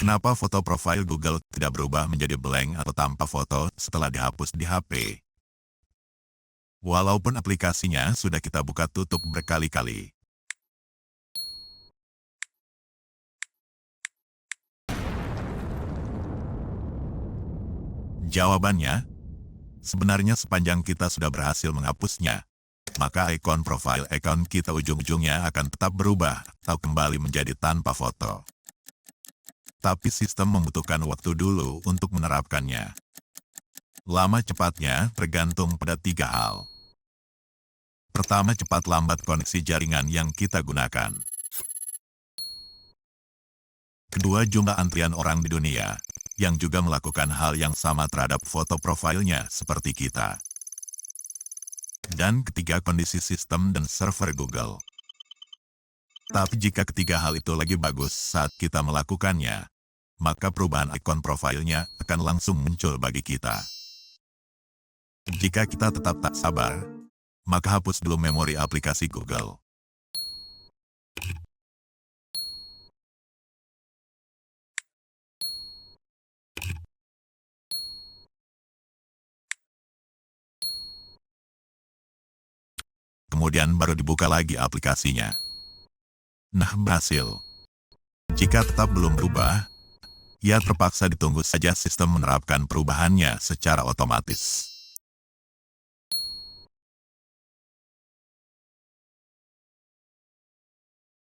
Kenapa foto profil Google tidak berubah menjadi blank atau tanpa foto setelah dihapus di HP? Walaupun aplikasinya sudah kita buka tutup berkali-kali. Jawabannya, sebenarnya sepanjang kita sudah berhasil menghapusnya, maka ikon profil account kita ujung-ujungnya akan tetap berubah atau kembali menjadi tanpa foto. Tapi sistem membutuhkan waktu dulu untuk menerapkannya. Lama cepatnya tergantung pada 3 hal. Pertama, cepat lambat koneksi jaringan yang kita gunakan. Kedua, jumlah antrian orang di dunia yang juga melakukan hal yang sama terhadap foto profilnya seperti kita. Dan ketiga, kondisi sistem dan server Google. Tapi jika ketiga hal itu lagi bagus saat kita melakukannya, maka perubahan ikon profilnya akan langsung muncul bagi kita. Jika kita tetap tak sabar, maka hapus dulu memori aplikasi Google. Kemudian baru dibuka lagi aplikasinya. Nah, berhasil. Jika tetap belum berubah, ya terpaksa ditunggu saja sistem menerapkan perubahannya secara otomatis.